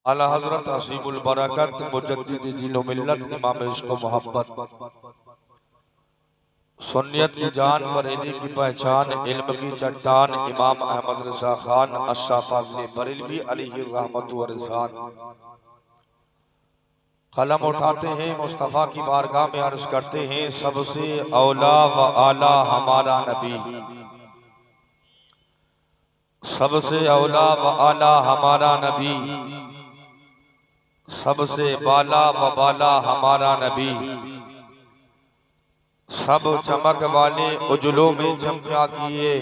आला हजरत असीमुल बरकत मुजद्दिद दीन व मिल्लत इमाम इश्क व मोहब्बत सुन्नियत की जान बरेली की पहचान इल्म की चट्टान इमाम अहमद रजा खान अशफाज़िल बरेलवी अलैहि रहमत व रिज़वान कलम उठाते हैं मुस्तफ़ा की बारगाह में अर्ज करते हैं सबसे औला व आला हमारा नबी, सबसे औला व आला हमारा नबी, सबसे बाला व बाला हमारा नबी, सब चमक वाले उजलों में चमका किए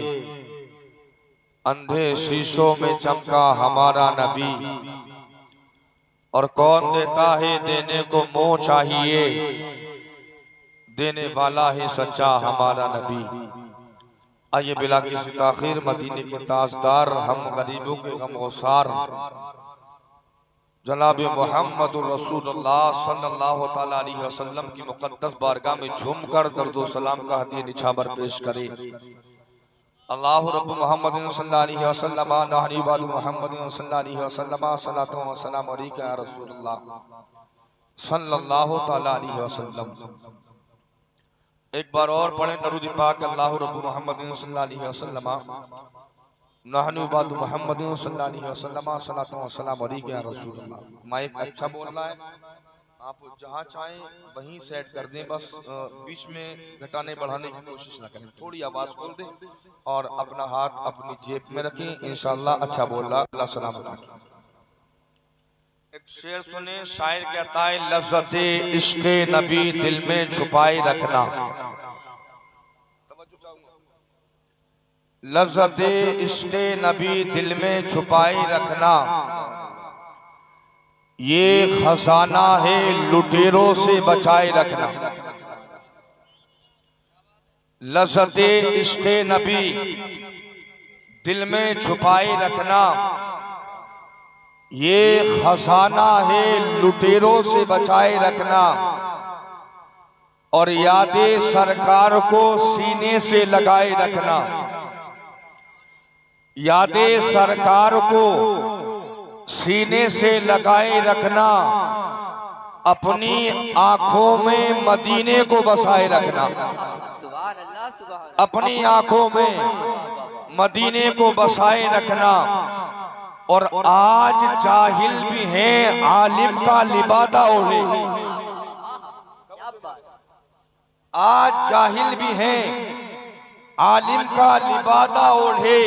अंधे शीशों में चमका हमारा नबी। और कौन देता है देने को मोह चाहिए, देने वाला है सच्चा हमारा नबी। आइए बिला किसी ताखीर मदीने के ताजदार हम गरीबों के गमगुसार जनाब मोहम्मद रसूलुल्लाह सल्लल्लाहु तआला अलैहि वसल्लम की मुकद्दस बारगाह में झूमकर दर्दो सलाम का हदीया निछावर पेश करे। अल्लाह रब्बु मोहम्मद सल्लल्लाहु अलैहि वसल्लम नहनी बाद मोहम्मद सल्लल्लाहु अलैहि वसल्लम सलातो व सलाम अलैका या रसूलुल्लाह सल्लल्लाहु तआला अलैहि वसल्लम। एक बार और पढ़ें दरूद पाक अल्लाह रब्बु मोहम्मद सल्लल्लाहु अलैहि वसल्लम नहनु बाद मोहम्मद सल्लल्लाहु अलैहि वसल्लम सलातो व सलाम अलैका या रसूलुल्लाह। माइक अच्छा बोलना है, आप जहाँ चाहें वहीं सेट कर दें, बस बीच में घटाने बढ़ाने की कोशिश ना करें। थोड़ी आवाज खोल दें और अपना हाथ अपनी जेब में रखें, इंशाअल्लाह अच्छा बोल रहा अल्लाह सलामत रखें। एक शेर सुने, शायर कहता है लज़्ज़ते इश्क़े नबी दिल में छुपाए रखना, लज़्ज़ते इश्क़े नबी दिल में छुपाए रखना, ये खजाना है लुटेरों से बचाए रखना। लज़्ज़ते इश्क़े नबी दिल में छुपाए रखना, ये खजाना है लुटेरों से बचाए रखना। और यादे सरकार को सीने से लगाए रखना, यादे सरकार को सीने से लगाए रखना। अपनी आंखों में मदीने को बसाए रखना, अपनी आंखों में मदीने को बसाए रखना। और आज जाहिल भी हैं आलिम का लिबादा ओढ़े, आज जाहिल भी हैं आलिम का लिबादा ओढ़े।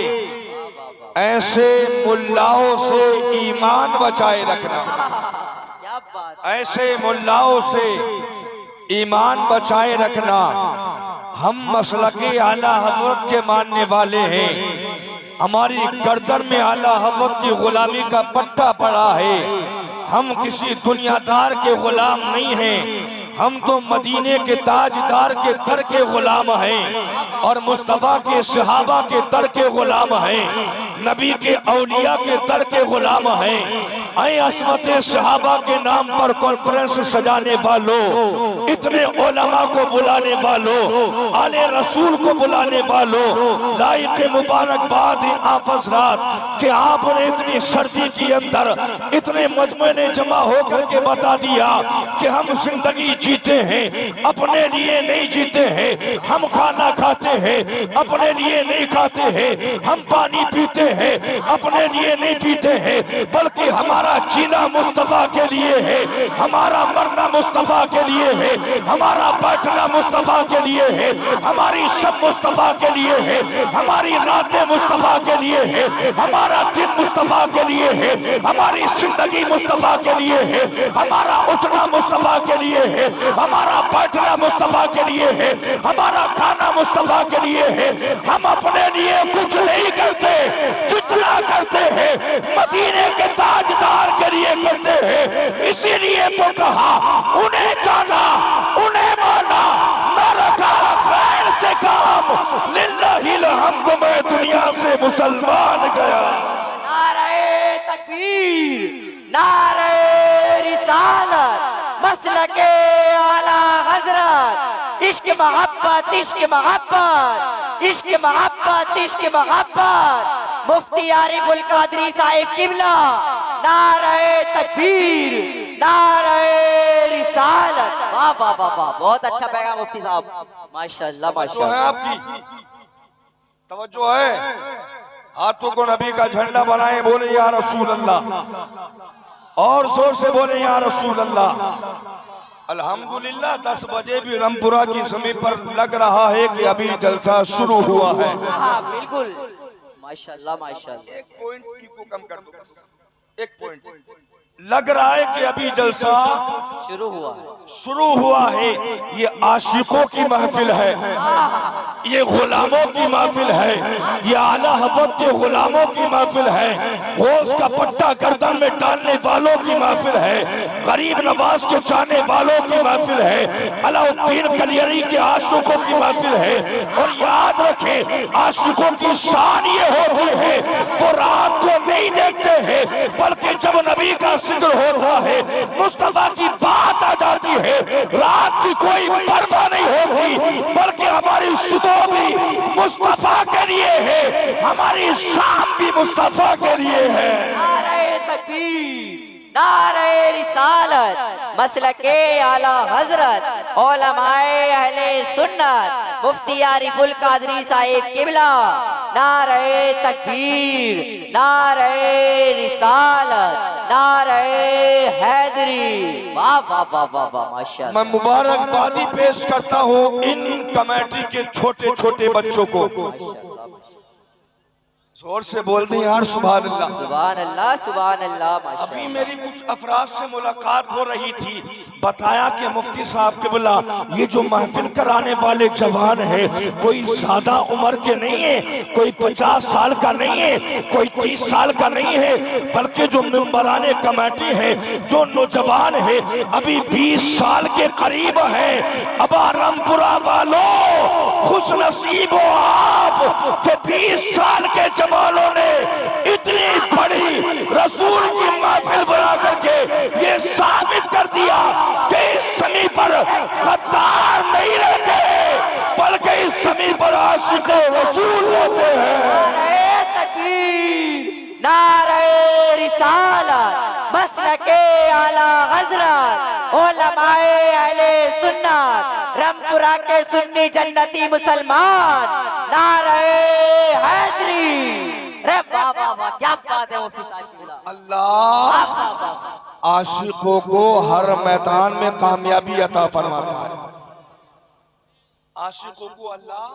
ऐसे मुल्लाओं से ईमान बचाए रखना, ऐसे मुल्लाओं से ईमान बचाए रखना। हम मसलके आला हज़रत के मानने वाले हैं, हमारी गर्दन में आला हज़रत की गुलामी का पट्टा पड़ा है। हम किसी दुनियादार के गुलाम नहीं हैं, हम तो मदीने के ताजदार के दर के गुलाम हैं और मुस्तफ़ा के सहाबा के दर के गुलाम हैं, नबी के औलिया के दर के गुलाम हैं। ऐ असमत सहाबा के नाम पर कॉन्फ्रेंस सजाने वालों, इतने उलमा को बुलाने वालों, आले रसूल को बुलाने वालों, लाइक मुबारकबाद आप हज़रात कि आपने इतनी सर्दी के अंदर इतने मजमे ने जमा होकर के बता दिया कि हम जिंदगी जीते हैं अपने लिए नहीं जीते हैं, हम खाना खाते हैं अपने लिए नहीं खाते हैं, हम पानी पीते हैं अपने लिए नहीं पीते हैं, बल्कि हमारा जीना मुस्तफा के लिए है, हमारा मरना मुस्तफा के लिए है, हमारा बैठना मुस्तफा के लिए है, हमारी सब मुस्तफा के लिए है, हमारी रातें मुस्तफा के लिए है, हमारा दिन मुस्तफा के लिए है, हमारी जिंदगी मुस्तफा के लिए है, हमारा उठना मुस्तफा के लिए है, हमारा बैठना मुस्तफा के लिए है, हमारा खाना मुस्तफा के लिए है। हम अपने लिए कुछ नहीं करते, जितना करते हैं मदीने के ताजदार के लिए करते हैं। इसीलिए तो कहा उन्हें जाना उन्हें माना, न रखा खैर से काम, लिल्लाहिल हम्द मैं दुनिया से मुसलमान गया। नारे तकबीर, नारे रिसालत, मसलके आला हज़रत, इश्क मोहब्बत, इश्क मोहब्बत, इश्क मोहब्बत, इश्क मोहब्बत। मुफ्ती आरिफुल कादरी साहिब किबला नारे तकबीर, नारे रिसालत। वाह वाह वाह वाह, बहुत अच्छा पैगाम मुफ्ती साहब, माशाल्लाह जो है माशाल्लाह। आपकी तवज्जो है, हाथों को नबी का झंडा बनाए, बोले या रसूल अल्लाह, और जोर से बोले या रसूल अल्लाह। अल्हम्दुलिल्लाह 10 बजे भी रामपुरा की जमीन पर लग रहा है कि अभी जलसा शुरू हुआ है। हाँ बिल्कुल, माशाल्लाह माशाल्लाह। एक पॉइंट को कम कर दो, एक पॉइंट लग रहा है कि अभी जलसा शुरू हुआ है, शुरू हुआ है। ये आशिकों की महफिल है, ये गुलामों की महफिल है, ये आला हज़रत के गुलामों की महफिल है, होश का पट्टा गर्दन में डालने वालों की महफिल है, गरीब नवाज के चाहने वालों की महफिल है, अलाउद्दीन कलियरी के आशिकों की महफिल है। और याद रखें, आशिकों की शान ये होती है वो रात को नहीं देखते हैं, बल्कि जब नबी का जिक्र होता है, मुस्तफा की बात आ जाती है, रात की कोई परवाह नहीं होती, बल्कि हमारी सुबह भी मुस्तफा के लिए है, हमारी शाम भी मुस्तफा के लिए है। नारे तकबीर, नारे रिसालत, मसलके आला हजरत, उलमाए अहले सुन्नत, मुफ्ती आरिफुल कादरी साहिब किबला। नारे तकबीर, नारे रिसालत, नारे हैदरी। वाह वाह वाह वाह वाह, माशाल्लाह। मैं मुबारकबादी पेश करता हूँ इन कमेटी के छोटे छोटे बच्चों को। जोर से बोल दें यार सुभान अल्लाह, सुभान अल्लाह, सुभान अल्लाह, अभी माशाल्लाह। मेरी कुछ अफराद से मुलाकात हो रही थी, बताया कि मुफ्ती साहब के बोला ये जो महफिल कराने वाले जवान है कोई ज्यादा उम्र के नहीं है, कोई 50 साल का नहीं है, कोई 30 साल का नहीं है, बल्कि जो मेंबराने कमेटी है, जो नौजवान है अभी 20 साल के करीब है। अब रामपुरा वालों खुश नसीब हो आप कि 20 साल के जवानों ने इतनी बड़ी रसूल की महफिल बना करके ये साबित कर दिया कि इस समय पर गद्दार नहीं रहते, बल्कि इस समय पर आशिक रसूल रहते हैं। नारे तकबीर, नारे रिसालत, मसलके आला हजरत, उलमाए अहले सुन्नत, रामपुरा के सुन्नी जन्नती मुसलमान। नारे हैदरी। रे वाह वाह वाह, क्या बात है मुफ्ती साहब की बिला। अल्लाह आशिकों को हर मैदान में कामयाबी अता फरमाता है। आशिकों को अल्लाह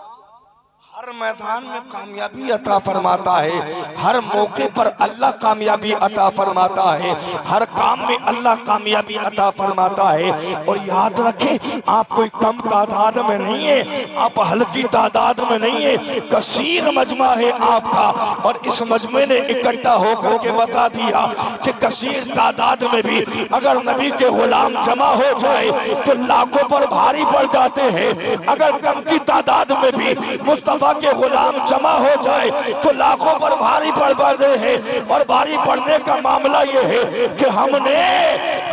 हर मैदान में कामयाबी अता फरमाता है, हर मौके पर अल्लाह कामयाबी अता फरमाता है, हर काम में अल्लाह कामयाबी अता फरमाता है। और याद रखें, आप कोई कम तादाद में नहीं है, आप हल्की तादाद में नहीं है, कसीर मजमा है आपका। और इस मजमे ने इकट्ठा होकर के बता दिया कि कसीर तादाद में भी अगर नबी के गुलाम जमा हो जाए तो लाखों पर भारी पड़ जाते हैं, अगर कम की तादाद में भी मुस्तफा के गुलाम जमा हो जाए तो लाखों पर भारी पड़ जाते हैं। और भारी पड़ने का मामला ये है कि हमने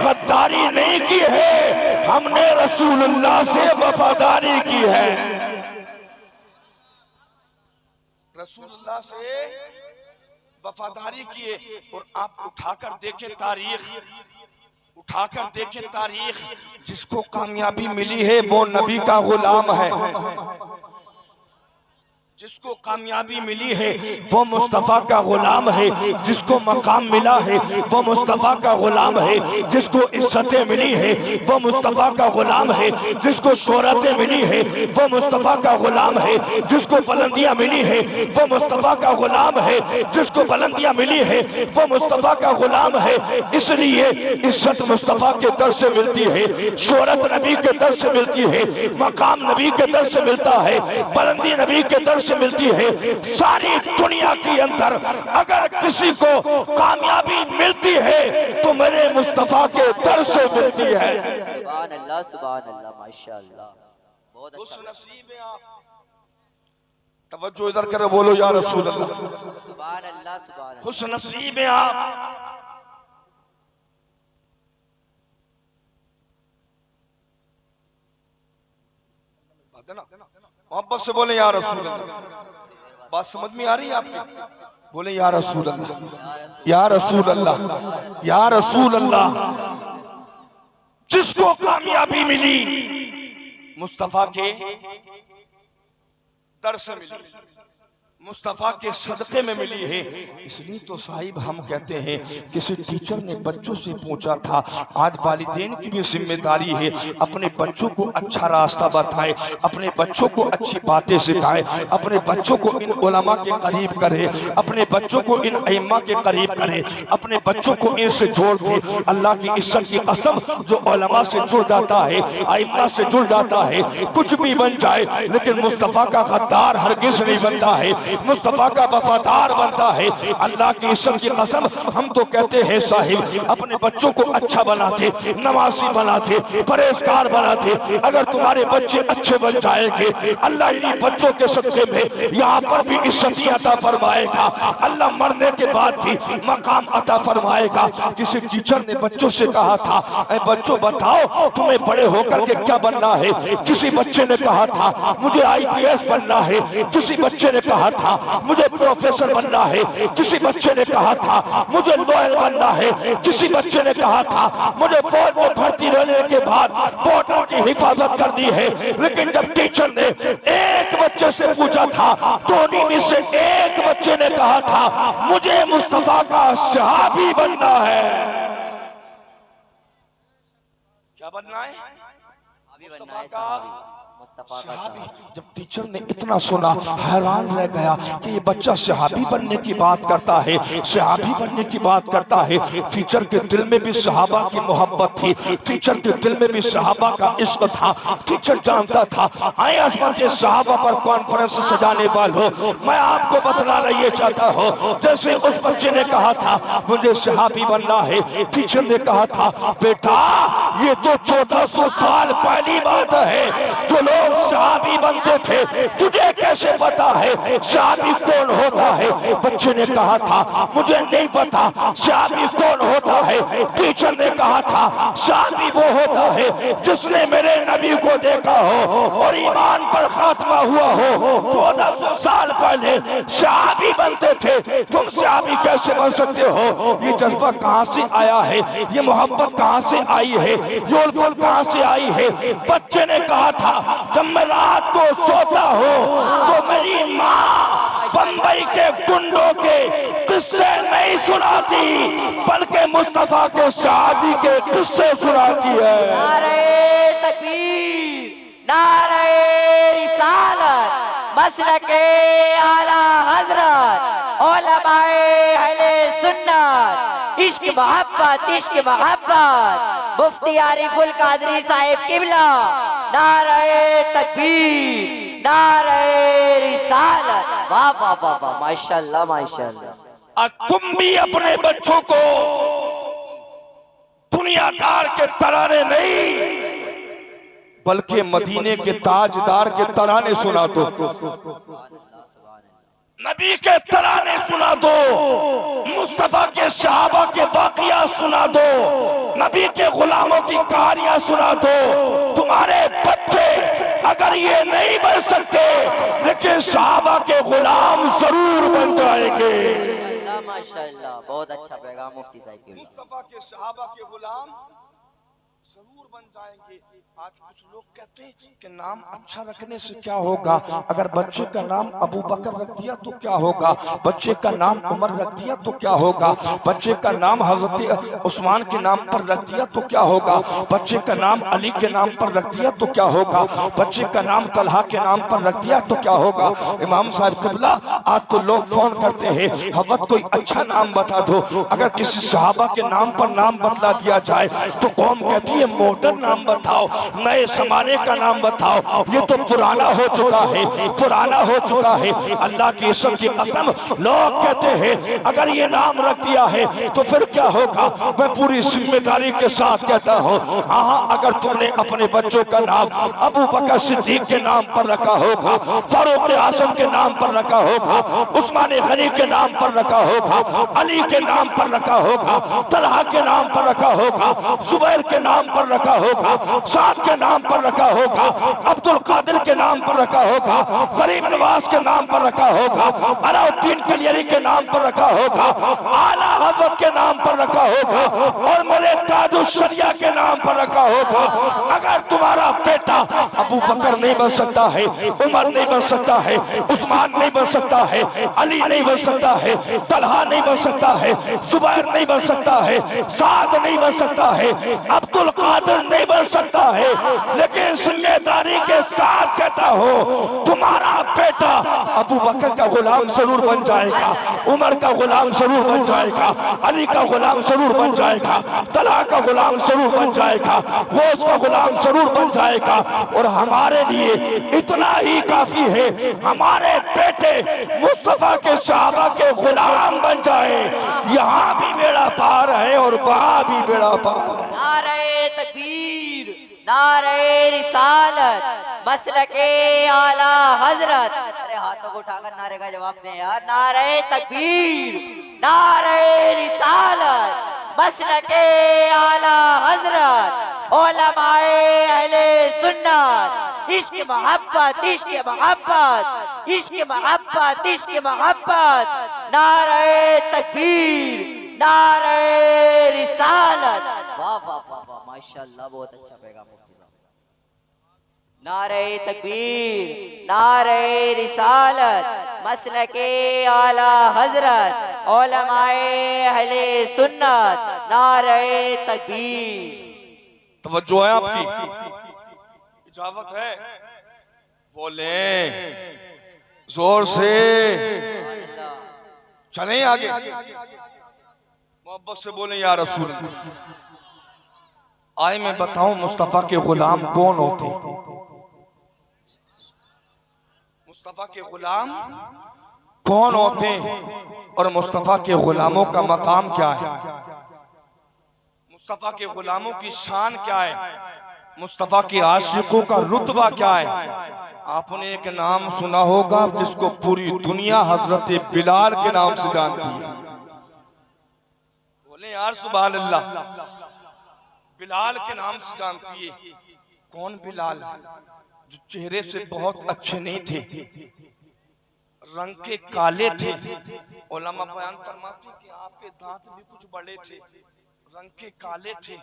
गद्दारी नहीं की है, हमने रसूलुल्लाह से वफादारी की है, रसूलुल्लाह से वफादारी की है। और आप उठाकर देखें तारीख, उठाकर देखें तारीख, जिसको कामयाबी मिली है वो नबी का गुलाम है, जिसको कामयाबी मिली है वो मुस्तफा का गुलाम है, जिसको मकाम मिला है वो मुस्तफा का गुलाम है, जिसको इज्जतें मिली है वो मुस्तफा का गुलाम है, जिसको शोहरतें मिली है वो मुस्तफा का गुलाम है, जिसको बुलंदियां मिली है वो मुस्तफा का गुलाम है, जिसको बुलंदियां मिली है वो मुस्तफा का गुलाम है। इसलिए इज्जत मुस्तफा के दर से मिलती है, शोहरत नबी के दर से मिलती है, मकाम नबी के दर से मिलता है, बुलंदी नबी के दर से मिलती है। सारी दुनिया के अंदर अगर किसी को कामयाबी मिलती है तो मेरे मुस्तफा के दर से मिलती है। सुभान अल्लाह, सुभान अल्लाह, माशाल्लाह, बहुत खुश अच्छा। नसीब है आप, तवज्जो इधर करो, बोलो या रसूल अल्लाह। सुभान अल्लाह, सुभान अल्लाह। खुश नसीब है आप, मोहब्बत से बोले या रसूल अल्लाह। बात समझ में आ रही है आपकी? बोले या रसूल अल्लाह, या रसूल अल्लाह, या रसूल अल्लाह। जिसको कामयाबी मिली मुस्तफा के दर से मिली, मुस्तफा के सदक़े में मिली है। इसलिए तो साहिब हम कहते हैं, किसी टीचर ने बच्चों से पूछा था, आज वालिदैन की भी जिम्मेदारी है अपने बच्चों को अच्छा रास्ता बताए, अपने बच्चों को अच्छी बातें सिखाए, अपने बच्चों को इन उलमा के करीब करे, अपने बच्चों को इन अइम्मा के करीब करे, अपने बच्चों को इनसे जोड़ दे। अल्लाह की इज्जत की कसम, जो उलमा से जुड़ जाता है, अइम्मा से जुड़ जाता है, कुछ भी बन जाए लेकिन मुस्तफा का गद्दार हरगिज नहीं बनता है, मुस्तफा का वफादार बनता है। अल्लाह की इज्जत की कसम, हम तो कहते हैं साहिब अपने बच्चों को अच्छा बनाते, नमाजी बनाते, परहेजगार बनाते। अगर तुम्हारे बच्चे अच्छे बन जाएंगे, अल्लाह इन्हीं बच्चों के सदके में यहाँ पर भी इज्जत अता फरमाएगा, अल्लाह मरने के बाद भी मकाम अता फरमाएगा। किसी टीचर ने बच्चों से कहा था, ऐ बच्चों बताओ तुम्हें बड़े होकर के क्या बनना है। किसी बच्चे ने कहा था मुझे IPS बनना है, किसी बच्चे ने कहा था मुझे प्रोफेसर बनना है, किसी बच्चे ने कहा था मुझे लॉयर बनना है, किसी बच्चे ने कहा था मुझे फौज में भर्ती रहने के बाद बॉर्डर की हिफाजत करनी है। लेकिन जब टीचर ने एक बच्चे से पूछा था तो उन्हीं में से एक बच्चे ने कहा था मुझे मुस्तफा का सहाबी बनना है। क्या बनना है? बनना है सहाबी। सहाबी। जब टीचर ने इतना सुना हैरान रह गया कि ये बच्चा सहाबी बनने की बात करता है, सहाबी बनने की बात करता है। टीचर के दिल में भी सहाबा की मोहब्बत थी, टीचर के दिल में भी सहाबा का इश्क था। टीचर जानता था आए आसमान के सहाबा पर कॉन्फ्रेंस सजाने वालों, मैं आपको बतलाना ये चाहता हूँ, जैसे उस बच्चे ने कहा था मुझे सहाबी बनना है, टीचर ने कहा था बेटा ये तो 1400 साल पहली बात है, जो लोग सहाबी बनते थे तुझे कैसे पता है सहाबी कौन होता है। बच्चे ने कहा था मुझे नहीं पता सहाबी कौन होता है। टीचर ने कहा था सहाबी वो होता है जिसने मेरे नबी को देखा हो और ईमान पर खात्मा हुआ हो। 1400 साल पहले सहाबी बनते थे, तुम सहाबी कैसे बन सकते हो? ये जज्बा कहाँ से आया है, ये मोहब्बत कहाँ से आई है, ये उल्फत कहाँ से आई है? बच्चे ने कहा था जब मैं रात को सोता हूँ तो मेरी माँ बंबई के गुंडों के किस्से नहीं सुनाती, बल्कि मुस्तफा के सहाबी के किस्से सुनाती है। नारे तकबीर, नारे रिसालत, मसलके आला हजरत, उलमाए अहले सुन्नत, इश्क मोहब्बत, इश्क मोहब्बत, मुफ्ती आरिफुल कादरी साहिब किबला। नारे तकबीर, नारे रिसालत, वाह वाह वाह वाह, माशाअल्लाह माशाअल्लाह। और तुम भी अपने बच्चों को दुनियादार के तराने नहीं बल्कि मदीने के ताजदार के तराने सुना दो, नबी के तराने सुना दो, मुस्तफा के सहाबा के वाक़िया सुना दो, नबी के गुलामों की कहानियां सुना दो। तुम्हारे बच्चे अगर ये नहीं बन सकते लेकिन सहाबा के गुलाम जरूर बन जाएंगे। माशाअल्लाह, बहुत अच्छा पैगाम मुफ्ती साहब के। मुस्तफा के सहाबा के गुलाम जरूर बन जाएंगे। आज कुछ लोग कहते हैं कि नाम अच्छा रखने से क्या होगा, अगर बच्चे का नाम अबू बकर रख दिया तो क्या होगा, बच्चे का नाम उमर रख दिया तो क्या होगा, बच्चे का नाम हजरत उस्मान के नाम पर रख दिया तो क्या होगा, बच्चे का नाम अली के नाम पर रख दिया तो क्या होगा, बच्चे का नाम तलहा के नाम पर रख दिया तो क्या होगा। इमाम साहब क़िबला, आज तो लोग फोन करते हैं हवत कोई अच्छा नाम बता दो, अगर किसी सहाबा के नाम पर नाम बदला दिया जाए तो कौम कहती है मॉडर्न नाम बताओ, नए जमाने का नाम बताओ, ये तो पुराना हो चुका है, पुराना हो चुका है। अल्लाह की इज्जत की कसम, लोग कहते हैं अगर ये नाम रख दिया है तो फिर क्या होगा। मैं पूरी जिम्मेदारी के साथ कहता हूँ, हाँ, अगर तुमने अपने बच्चों का नाम अबू बकर सिद्दीक के नाम पर रखा होगा, फारूक आजम के नाम पर रखा होगा, उस्मान गनी के नाम पर रखा होगा, अली के नाम पर रखा होगा, तलहा के नाम पर रखा होगा, जुबैर के नाम नाम पर रखा होगा, साद के नाम पर रखा होगा, अब्दुल कादिर के नाम पर रखा होगा, गरीब नवाज के नाम पर रखा होगा, अलाउद्दीन कलियरी के नाम पर रखा होगा, आला हज़रत के नाम पर रखा होगा और मेरे ताजुश्शरिया के नाम पर रखा होगा। अगर तुम्हारा बेटा अबू बकर नहीं बन सकता है, उमर नहीं बन सकता है, उस्मान नहीं बन सकता है, अली नहीं बन सकता है, तलहा नहीं बन सकता है, जुबैर नहीं बन सकता है, साद नहीं बन सकता है, अब्दुल कादिर नहीं बन सकता है, लेकिन जिम्मेदारी के साथ कहता हो तुम्हारा बेटा अबू बकर का गुलाम जरूर बन जाएगा, उमर का गुलाम जरूर बन जाएगा, अली का गुलाम जरूर बन जाएगा, तलहा का गुलाम जरूर बन जाएगा, गौस का गुलाम जरूर बन जाएगा। और हमारे लिए इतना ही काफी है, हमारे बेटे मुस्तफा के सहाबा के गुलाम बन जाए। यहाँ भी बेड़ा पार है और वहाँ भी बेड़ा पार है। नारे तकबीर, नारे रिसालत, मसलके आला हजरत। अरे हाथों को उठाकर नारे का जवाब दें यार। नारे तकबीर, नारे रिसालत, मसलके आला हजरत, उलमाए अहले सुन्नत। इश्क मोहब्बत, इश्क मोहब्बत, इश्क मोहब्बत, इश्क मोहब्बत। नारे तकबीर, नारे रिसालत। वाह वाह वाह वाह, माशाल्लाह, बहुत अच्छा पैगाम मुफ्ती साहब। नारे तकबीर, नारे रिसालत, मसलके आला हजरत, उलमाए अहले सुन्नत। नारे तकबीर। तवज्जो है आपकी, इजाजत है, बोले जोर से, चलें आगे, मोहब्बत से बोले या रसूल। आए मैं बताऊं मुस्तफा के गुलाम कौन होते, मुस्तफा के गुलाम कौन होते और मुस्तफा के गुलामों का मकाम क्या है, मुस्तफा के गुलामों की शान क्या है, मुस्तफा के आशिकों का रुतबा क्या है। आपने एक नाम सुना होगा जिसको पूरी दुनिया हजरत बिलाल के नाम से जानती है। बोले यार सुभान अल्लाह, बिलाल के नाम से जानती है। कौन बिलाल? जो चेहरे से बहुत अच्छे नहीं थे, रंग के काले थे। उलमा बयान फरमाते कि आपके दांत भी कुछ बड़े थे, रंग के काले थे,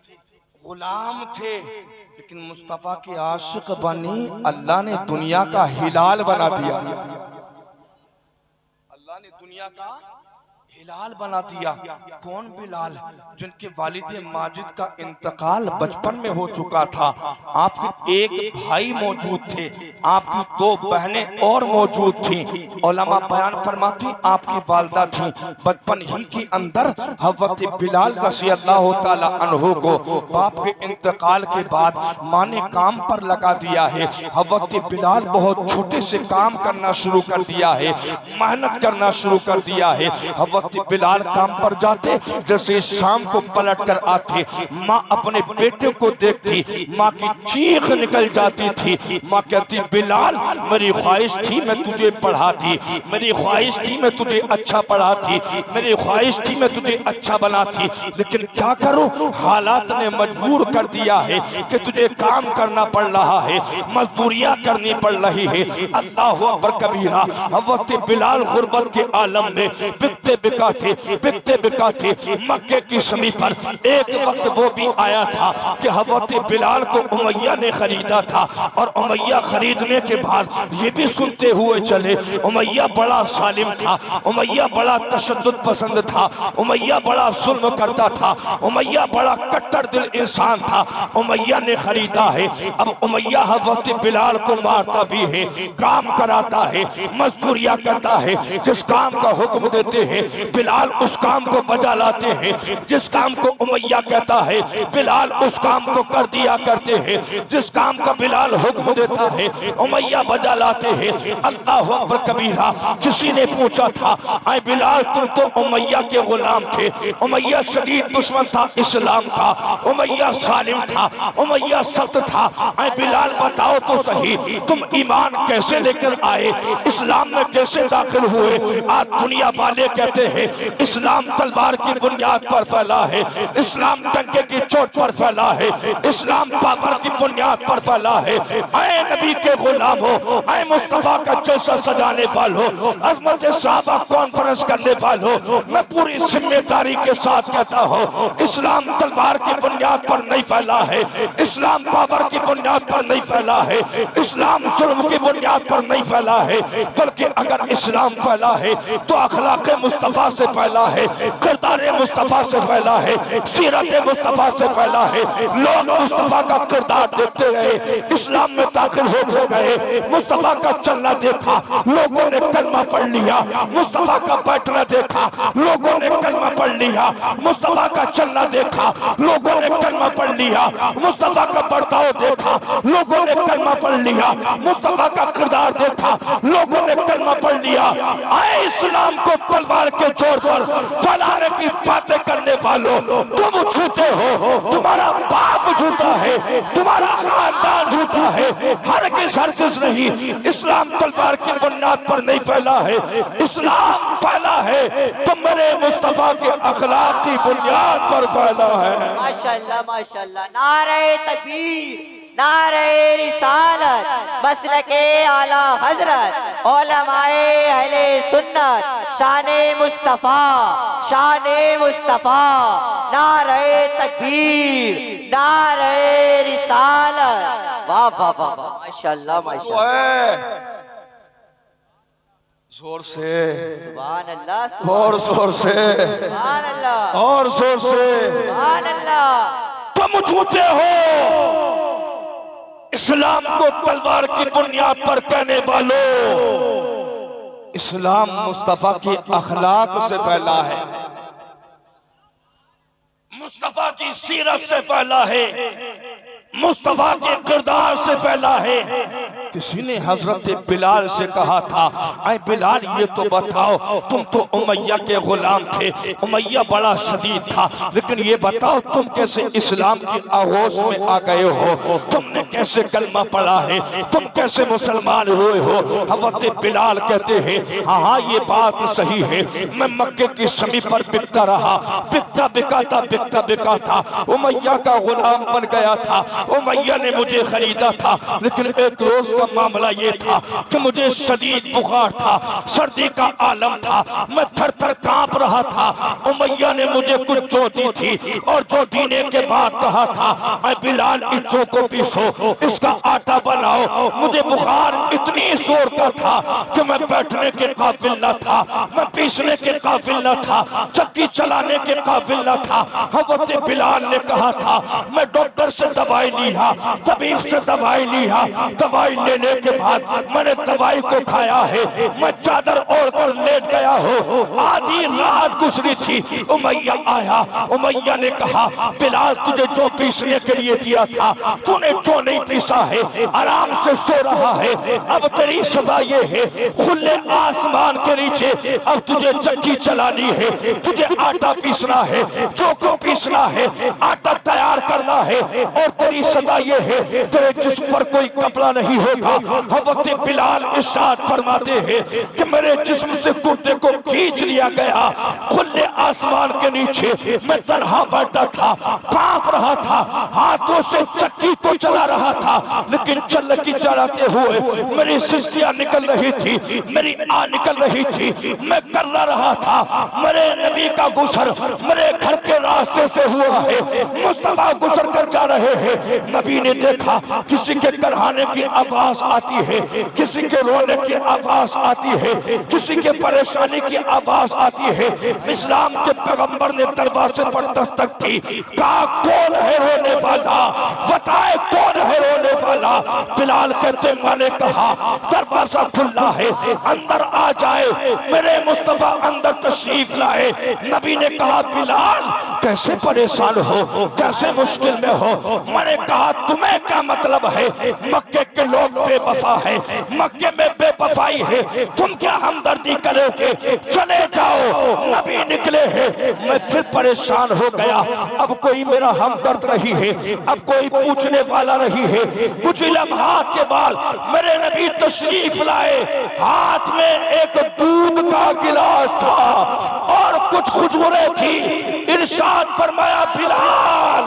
गुलाम थे, लेकिन मुस्तफा के आशिक बनी अल्लाह ने दुनिया का हिलाल बना दिया। अल्लाह ने दुनिया का हिलाल बना दिया। कौन बिलाल? जिनके वालिद माजिद का इंतकाल बचपन में हो चुका था। आपके एक भाई मौजूद थे, आपकी दो बहनें और मौजूद थीं। उलमा बयान फरमाती आपकी वालदा थी। बचपन ही के अंदर हज़रत बिलाल रज़ी अल्लाह तआला अन्हु को बाप के इंतकाल के बाद माँ ने काम पर लगा दिया है। हज़रत बिलाल बहुत छोटे से काम करना शुरू कर दिया है, मेहनत करना शुरू कर दिया है। हज़रत बिलाल काम पर जाते, जैसे शाम को पलट कर आते, माँ अपने बेटे को देखती, माँ की चीख निकल जाती थी। माँ कहती बिलाल मेरी ख्वाहिश थी मैं तुझे पढ़ाती, मेरी ख्वाहिश थी मैं तुझे अच्छा पढ़ाती, मेरी ख्वाहिश थी मैं तुझे अच्छा बनाती, लेकिन क्या करूं, हालात ने मजबूर कर दिया है कि तुझे काम करना पड़ रहा है, मजदूरियां करनी पड़ रही है। अल्लाह अकबर कबीरा। हज़रत बिलाल गुर्बत के आलम में बिकते बिकाते मक्के की समीप पर एक वक्त वो भी आया था कि हज़रत बिलाल को उमैया ने खरीदा था, और उमैया खरीदने के बाद ये भी सुनते हुए चले उमैया बड़ा सालिम था, उमैया बड़ा तशद्दुद पसंद था, उमैया बड़ा जुल्म करता था, उमैया बड़ा कट्टर दिल इंसान था। उमैया ने खरीदा है। अब उमैया हज़रत बिलाल को मारता भी है, काम कराता है, मजदूरियां करता है। जिस काम का हुक्म देते हैं बिलाल उस काम को बजा लाते हैं, जिस काम को उमैया कहता है बिलाल उस काम को कर दिया करते हैं, जिस काम का बिलाल हुक्म देता है उमैया बजा लाते हैं। अल्लाह अकबर कबीरा। किसी ने पूछा था आए बिलाल तुम तो उमैया के गुलाम थे, उमैया शदीद दुश्मन था इस्लाम का, उमैया सालिम था, उमैया सख्त था, आए बिलाल बताओ तो सही तुम ईमान कैसे लेकर आए, इस्लाम में कैसे दाखिल हुए? आज दुनिया वाले कहते हैं, इस्लाम तलवार की बुनियाद पर फैला है, इस्लाम डंके की चोट पर फैला है, इस्लाम पावर की बुनियाद पर फैला है। ऐ नबी के गुलाम हो, ऐ मुस्तफा का जलसा सजाने वालों, अज़मत सहाबा कॉन्फ्रेंस करने वालों, मैं पूरी जिम्मेदारी के साथ कहता हूँ, इस्लाम तलवार की बुनियाद पर नहीं फैला है, इस्लाम पावर की बुनियाद पर नहीं फैला है, इस्लाम जुल्म की बुनियाद पर नहीं फैला है, बल्कि अगर इस्लाम फैला है तो अखलाक मुस्तफा से फैला है, किरदार मुस्तफा से फैला है, सीरत मुस्तफा से फैला है। लोग मुस्तफा का किरदार देखते रहे, इस्लाम में दाखिल हो गए, मुस्तफा का चलना देखा, लोगों ने कलमा पढ़ लिया, मुस्तफा का बैठना देखा, लोगों ने कलमा पढ़ लिया, मुस्तफा का चलना देखा, लोगों ने कलमा पढ़ लिया, मुस्तफा का बर्ताव देखा, लोगों ने कलमा पढ़ लिया, मुस्तफा का किरदार देखा, लोगों ने कलमा पढ़ लिया। आए इस्लाम को तलवार के जोर पर फैलाने की बातें करने वालों, तुम झूठे हो, तुम्हारा बाप झूठा है, तुम्हारा खानदान झूठा है, हरगिज़ नहीं। इस्लाम तलवार की बुनियाद पर नहीं फैला है, इस्लाम फैला है तो मेरे मुस्तफा के अखलाक की बुनियाद पर फैला है। माशाल्लाह माशाल्लाह, नारे तकबीर, नारे रिसालत, मसलके आला हजरत, उलमाए अहले सुन्नत, शाने मुस्तफा, शाने मुस्तफा, नारे तकबीर, नारे रिसालत। वाह वाह वाह, माशाल्लाह माशाल्लाह, जोर से, सुभान अल्लाह, और जोर से, सुभान अल्लाह, और जोर से। सुभान अल्लाह। तुम झूठे हो, इस्लाम को तलवार की बुनियाद पर कहने वालों, इस्लाम मुस्तफा की अखलाक से फैला है, मुस्तफा की सीरत से फैला है, मुस्तफा के किरदार से फैला है। किसी ने हजरत बिलाल से कहा था, ऐ बिलाल ये तो बताओ, तुम तो उमैया के गुलाम थे, उमैया बड़ा शदीद था, लेकिन ये बताओ तुम कैसे इस्लाम की आगोश में आ गए हो, तुमने कैसे कलमा पढ़ा है, तुम कैसे मुसलमान हुए हो। हजरत बिलाल कहते हैं, हाँ ये बात सही है, मैं मक्के की समीप पर बिकता रहा, बिकता बिकाता उमैया का गुलाम बन गया था, उमैया ने मुझे खरीदा था, लेकिन एक रोज का मामला ये था कि मुझे शदीद बुखार था, सर्दी का आलम था, मैं थर थर कांप रहा था। उमैया ने मुझे कुछ जो दी थी और जो दीने के बाद कहा था, ऐ बिलाल इन जो को पीसो, इसका आटा बनाओ। मुझे बुखार इतनी जोर का था कि मैं बैठने के काबिल न था, मैं पीसने के काबिल न था, चक्की चलाने के काबिल न था। हज़रत बिलाल ने कहा था, मैं डॉक्टर से दवाई लिया, तबीब से दवाई लिया, दवाई लेने के बाद मैंने दवाई को खाया है, मैं चादर ओढ़कर लेट गया हूँ। आधी रात गुजरी थी, उमैया आया, उमैया ने कहा, बिलाल तुझे जो पीसने के लिए दिया था तूने जो नहीं पीसा है, आराम से सो रहा है। अब तेरी सजा ये है, खुले आसमान के नीचे अब तुझे चक्की चलानी है, तुझे आटा पीसना है, जो को पीसना है, आटा तैयार करना है, और तेरी सजा ये है, तेरे जिस्म पर कोई कपड़ा नहीं होगा। हज़रत बिलाल इरशाद फरमाते हैं कि मेरे जिस्म से कुर्ते को खींच लिया गया, खुले आसमान के नीचे मैं तन्हा बैठा था, कांप रहा था, हाथों से चक्की को चला रहा था, लेकिन चलकी चलाते हुए मेरी सिस्कियां निकल रही थी, मेरी आ निकल रही थी, मैं कर रहा था। मेरे नबी का गुजर मेरे घर के रास्ते से हुआ है, मुस्तफा गुजर कर जा रहे हैं। नबी ने देखा किसी के करहाने की आवाज आती है, किसी के रोने की आवाज आती है, किसी के परेशानी की आवाज आती है। इस्लाम के पैगंबर ने दरवाजे पर दस्तक की, कहा कौन है रोने वाला, बताए कौन है रोने वाला। बिलाल कहते मैंने कहा दरवाजा खुला है, अंदर आ जाए। मेरे मुस्तफा अंदर तशरीफ लाए। नबी ने कहा बिलाल कैसे परेशान हो, कैसे मुश्किल में हो। मैंने कहा तुम्हें क्या मतलब है, मक्के के लोग बेवफा है, मक्के में बेवफाई है, तुम क्या हमदर्दी करोगे, चले जाओ। नबी निकले हैं, मैं फिर परेशान हो गया। अब कोई मेरा हमदर्द नहीं है, अब कोई पूछने वाला नहीं है। कुछ लम्हात के बाद मेरे नबी तशरीफ लाए, हाथ में एक दूध का गिलास था और कुछ खुजबुरें थी। इरशाद फरमाया, बिलाल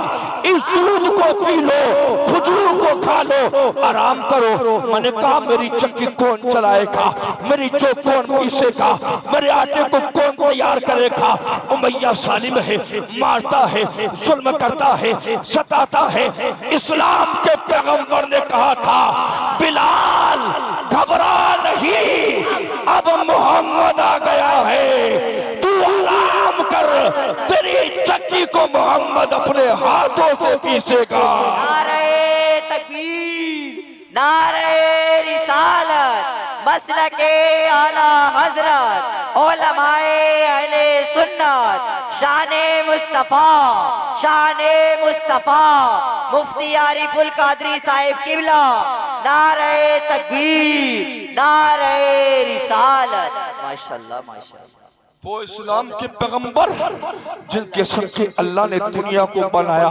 इस दूध को पी लो, खजूर को खा लो, आराम करो। मैंने कहा मेरी चक्की कौन चलाएगा, मेरी जो कौन पीसेगा, मेरे आटे को कौन तैयार करेगा। उमैया सालिम है, मारता है, जुल्म करता है, सताता है। इस्लाम के पैगंबर ने कहा था, बिलाल घबरा नहीं, अब मोहम्मद आ गया है, तू आराम कर, तेरी चक्की को मोहम्मद अपने हाथों से पीसेगा। नारे तकबीर, नारे रिसालत, मसलके आला हजरत, उलमाए अहले सुन्नत, शाने मुस्तफा, शाने मुस्तफा, मुफ्ती आरिफुल कादरी साहिब किबला, नारे तकबीर, नारे रिसालत। माशाल्लाह माशाल्लाह। वो इस्लाम के पैगंबर जिनके सदके अल्लाह ने दुनिया को बनाया,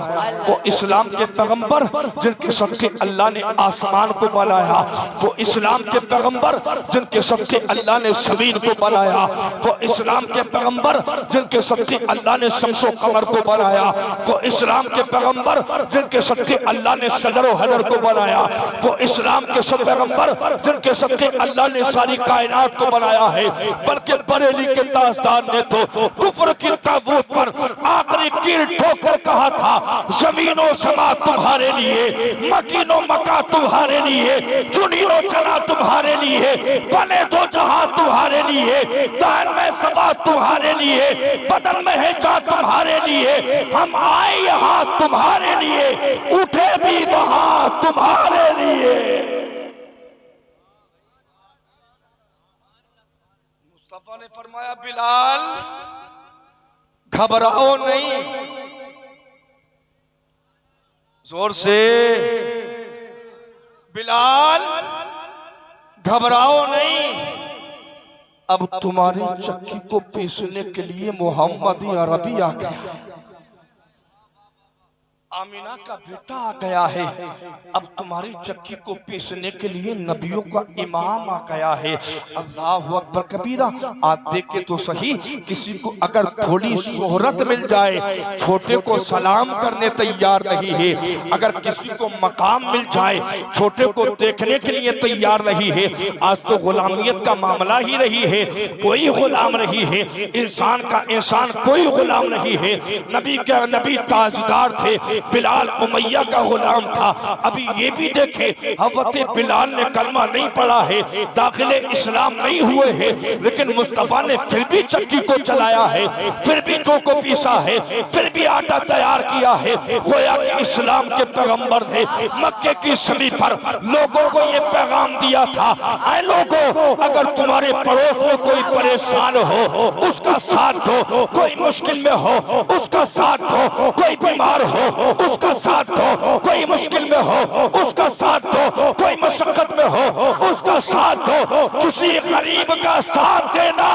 वो इस्लाम के पैगंबर जिनके सदके अल्लाह ने आसमान को बनाया, वो इस्लाम के पैगंबर जिनके सदके अल्लाह ने ज़मीन को बनाया, वो इस्लाम के पैगंबर जिनके सदके अल्लाह ने शम्सो कमर को बनाया, वो इस्लाम के पैगंबर जिनके सदके अल्लाह ने सदर व हदर को बनाया, वो इस्लाम के सब पैगंबर जिनके सदके अल्लाह ने सारी कायनात को बनाया है। बल्कि बरेली के ताज ने तो कुफ्र की ताबूत पर आखिरी कील ठोकर कहा था, जमीनो समा तुम्हारे लिए, मकीनो मका तुम्हारे लिए, चुनियो चला तुम्हारे लिए, बने दो जहां तुम्हारे लिए, दान में सवा तुम्हारे लिए, बदन में है जा तुम्हारे लिए, हम आए यहाँ तुम्हारे लिए, उठे भी वहां तुम्हारे लिए। मुस्तफा ने फरमाया, बिलाल घबराओ नहीं, जोर से, बिलाल घबराओ नहीं, अब तुम्हारी चक्की को पीसने के लिए मोहम्मदी अरबी आ गया, आमीना का बेटा आ गया है, अब तुम्हारी चक्की को पीसने के लिए नबियों का इमाम आ गया है। अल्लाहु अकबर कबीरा। आप देखे तो सही, किसी को अगर थोड़ी शोहरत मिल जाए, छोटे को सलाम करने तैयार नहीं है, अगर किसी को मकाम मिल जाए, छोटे को देखने के लिए तैयार नहीं है। आज तो गुलामियत का मामला ही नहीं है, कोई गुलाम नहीं है, इंसान का इंसान कोई गुलाम नहीं है। नबी के नबी ताजदार थे, बिलाल उमैया का गुलाम था। अभी ये भी देखे, हज़रत बिलाल ने कलमा नहीं पढ़ा है, दाखिले इस्लाम नहीं हुए हैं, लेकिन मुस्तफा ने फिर भी चक्की को चलाया है, फिर भी डो को पीसा है, फिर भी आटा तैयार किया है। गोया कि इस्लाम के पैगंबर ने मक्के की सदी पर लोगों को ये पैगाम दिया था, ऐ लोगों, अगर तुम्हारे पड़ोस में कोई परेशान हो उसका साथ दो, कोई मुश्किल में हो उसका साथ दो, कोई बीमार हो उसका साथ दो, कोई मुश्किल में हो उसका साथ दो, कोई मशक्कत में हो उसका साथ दो। किसी गरीब का साथ देना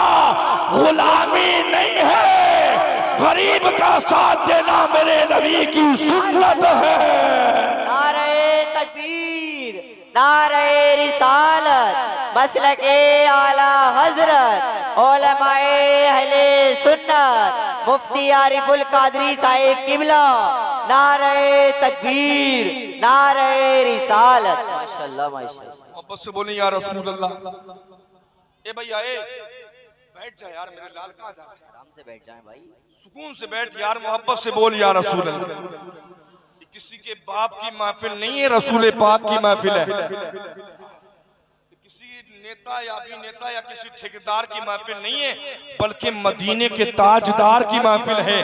गुलामी नहीं है, गरीब का साथ देना मेरे नबी की सुन्नत है। नारे तकबीर, नारे रिसालत, मसलके आला हजरत, उलमाए अहले सुन्नत, मुफ्ती आरिफुल कादरी साहिब किबला, नारे तकबीर, नारे रिसालत। माशाल्लाह माशाल्लाह। मोहब्बत से बोली या रसूल अल्लाह। ए भैया ए बैठ जा यार, मेरे लाल कहाँ जा रहे हैं? आराम से बैठ जाएं भाई, सुकून से बैठ यार, मोहब्बत से बोल या रसूल अल्लाह। किसी के बाप की महफिल नहीं है, रसूल पाक की महफिल है। किसी नेता या अभिनेता या किसी ठेकेदार की महफिल नहीं है, बल्कि मदीने के ताजदार की महफिल है।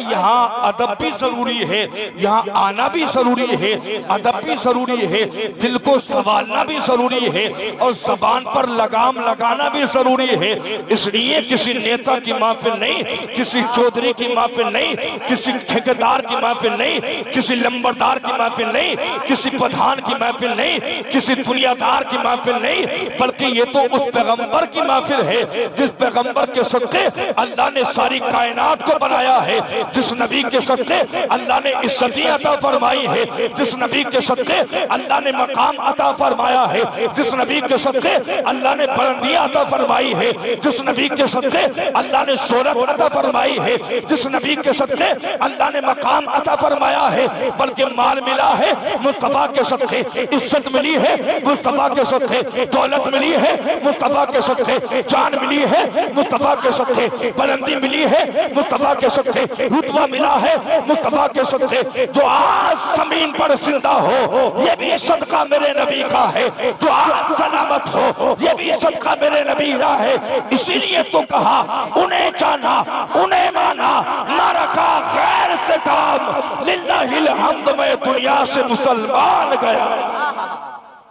यहाँ अदब भी जरूरी है, यहाँ आना भी जरूरी है, अदब भी जरूरी है, दिल को संभालना भी जरूरी है, और जबान पर लगाम लगाना भी जरूरी है। इसलिए किसी नेता की महफिल नहीं, किसी चौधरी की महफिल नहीं, किसी ठेकेदार की महफिल नहीं, किसी लंबरदार की महफिल नहीं, किसी प्रधान की महफिल नहीं, किसी दुनियादार की महफिल नहीं, बल्कि बल्कि ये तो उस पैगंबर की महफिल है जिस पैगंबर के सदके अल्लाह ने सारी कायनात को बनाया है, जिस नबी के सदके अल्लाह ने इज्जतें अता फरमाई है, जिस नबी के सदके अल्लाह ने मकाम अता फरमाया है, जिस नबी के सदके अल्लाह ने बुलंदियां अता फरमाई है, जिस नबी के सदके अल्लाह ने शोहरत अता फरमाई है, जिस नबी के सदके अल्लाह ने मकाम अता फरमाया है, बल्कि माल मिला है मुस्तफा के सदके, इज्जत मिली है मुस्तफा के सदके, दौलत मिली है मुस्तफा के सदके, जान मिली है मुस्तफा के सदके, बुलंदी मिली है मुस्तफा के सदके, रुतबा मिला है मुस्तफा के सदके। जो आज जमीन पर जिंदा हो ये भी सदका मेरे नबी का है, जो आज सलामत हो ये भी सदका मेरे नबी का है। इसीलिए तो कहा उन्हें जाना उन्हें माना, ना रखा गैर से काम, लिल्लाहिल हम्द में दुनिया से मुसलमान गया।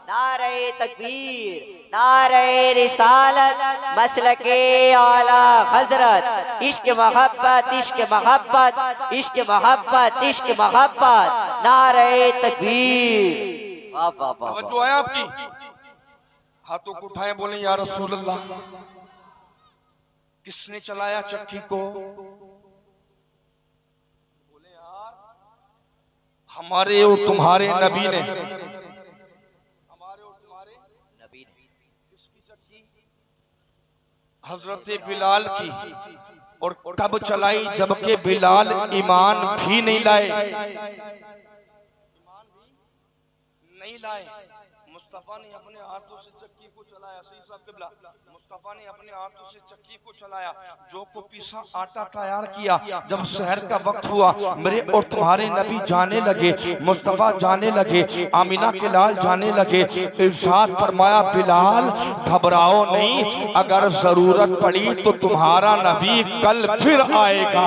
नारे तकबीर, नारे रिसालत, मसलके आला हजरत, इश्क मोहब्बत, इश्क मोहब्बत, इश्क मोहब्बत, इश्क मोहब्बत, नारे तकबीर। वाह वाह वाह, जो है आपकी हाथों को उठाए बोले या रसूल अल्लाह। किसने चलाया चक्की को? बोले यार हमारे और तुम्हारे नबी ने। हजरत बिलाल की। और कब चलाई? जबकि बिलाल ईमान भी नहीं लाए, मुस्तफा ने अपने हाथों से चक्की को चलाया। सही साहब किबला, मुस्तफा ने अपने हाथों से चक्की को चलाया, जो को पीसा आटा तैयार किया। जब शहर का वक्त हुआ मेरे और तुम्हारे नबी जाने लगे, मुस्तफा जाने लगे, आमिना के लाल जाने लगे। इरशाद फरमाया बिलाल घबराओ नहीं, अगर जरूरत पड़ी तो तुम्हारा नबी कल फिर आएगा।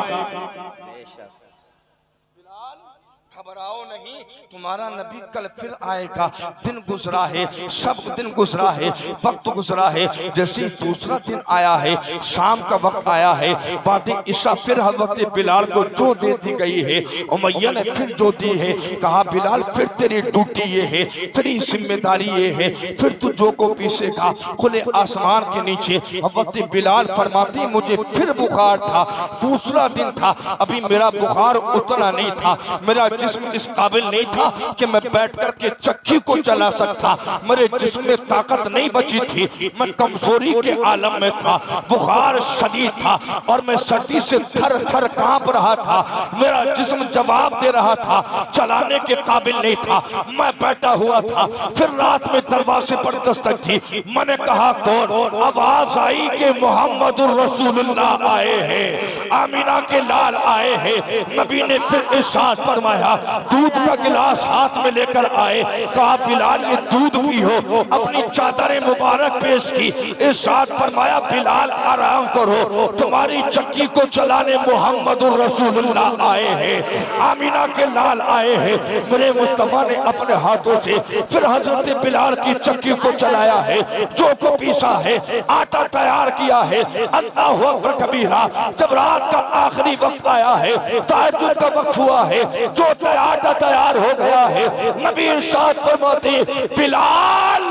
घबराओ नहीं, तुम्हारा नबी कल फिर आएगा। दिन गुजरा है, सब दिन गुजरा है, वक्त गुजरा है। जैसे दूसरा दिन आया है, शाम का वक्त आया है, बाद ईशा फिर हज़रत बिलाल को जो दे दी गई है। उमैया ने फिर जो दी है, कहा बिलाल फिर तेरी ड्यूटी ये है, तेरी जिम्मेदारी ये है, फिर तू जो को पीसेगा। खुले आसमान के नीचे हज़रत बिलाल फरमाती मुझे फिर बुखार था, दूसरा दिन था, अभी मेरा बुखार उतना नहीं था, मेरा जिस्म इस काबिल नहीं था कि मैं बैठ कर के चक्की को चला सकता, मेरे जिस्म में ताकत नहीं बची थी, मैं कमजोरी के आलम में था, बुखार शदीद था और मैं सर्दी से थर थर कांप रहा था, मेरा जिस्म जवाब दे रहा था, चलाने के काबिल नहीं था, मैं बैठा हुआ था। फिर रात में दरवाजे पर दस्तक थी, मैंने कहा कौन? आवाज आई कि मोहम्मदुर रसूलुल्लाह आए हैं, आमीना के लाल आए हैं। नबी ने फिर इरशाद फरमाया, दूध का गिलास हाथ में लेकर आए, कहा बिलाल ये दूध पियो, अपनी चादर मुबारक पेश की। इरशाद फरमाया बिलाल आराम करो, तुम्हारी चक्की को चलाने मोहम्मदुर रसूलुल्लाह आए हैं, आमीना के लाल आए हैं। मेरे मुस्तफा ने अपने हाथों से फिर हजरत बिलाल की चक्की को चलाया है, जो को पीसा है, आटा तैयार किया है। अल्लाहु अकबर कबीरा। जब रात का आखिरी वक्त आया है, तहज्जुद का वक्त हुआ है, जो आटा तैयार हो गया है, नबी इरशाद फरमाते बिलाल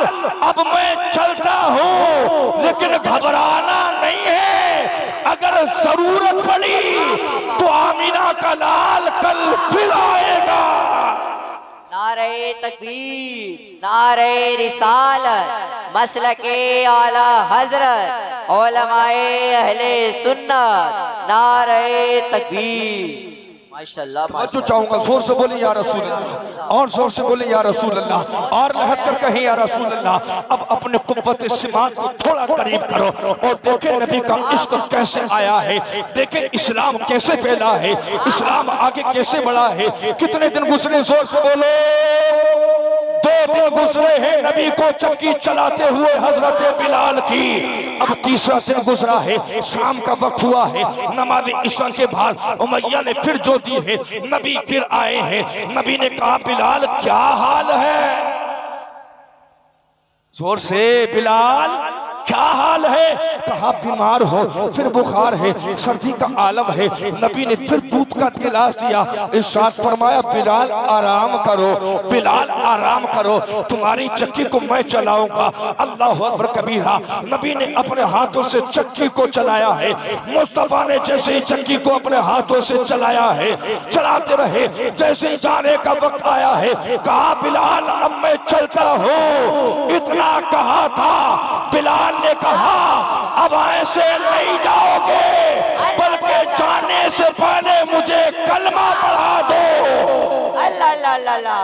अब मैं चलता हूं लेकिन घबराना नहीं है, अगर जरूरत पड़ी तो आमीना का लाल कल फिर आएगा। नारे तकबीर, नारे रिसालत, मसलके आला हजरत, उलमाए अहले सुन्नत, नारे तकबीर। माशाअल्लाह। जो चाहूंगा जोर से बोले या रसूल अल्लाह, और जोर से बोले या रसूल अल्लाह, और लहक कर कहें या रसूल अल्लाह। अब अपने कुव्वत सिमात को थोड़ा करीब करो और देखे नबी का इश्क कैसे आया है, देखे इस्लाम कैसे फैला है, इस्लाम आगे कैसे बढ़ा है। कितने दिन गुजरे? जोर से बोलो। 2 दिन गुजरे हैं नबी को चक्की चलाते हुए हजरत बिलाल की। अब तीसरा दिन गुजरा है, शाम का वक्त हुआ है, नमाज इशा के बाद उमैया ने फिर जो दी है, नबी फिर आए हैं। नबी ने कहा बिलाल क्या हाल है? जोर से बिलाल क्या हाल है? कहा बीमार हो, फिर बुखार है, सर्दी का आलम है। नबी ने फिर दूध का गिलास दिया, इरशाद फरमाया बिलाल आराम करो, बिलाल आराम करो, तुम्हारी चक्की को मैं चलाऊंगा। अल्लाह अकबर कबीरा। नबी ने अपने हाथों से चक्की को चलाया है। मुस्तफा ने जैसे ही चक्की को अपने हाथों से चलाया है, चलाते रहे। जैसे ही जाने का वक्त आया है, कहा बिलाल अब मैं चलता हूँ। इतना कहा था, बिलाल ने कहा अब ऐसे नहीं जाओगे, बल्कि जाने से पहले मुझे कलमा पढ़ा दो। अल्लाह अल्लाह अल्लाह।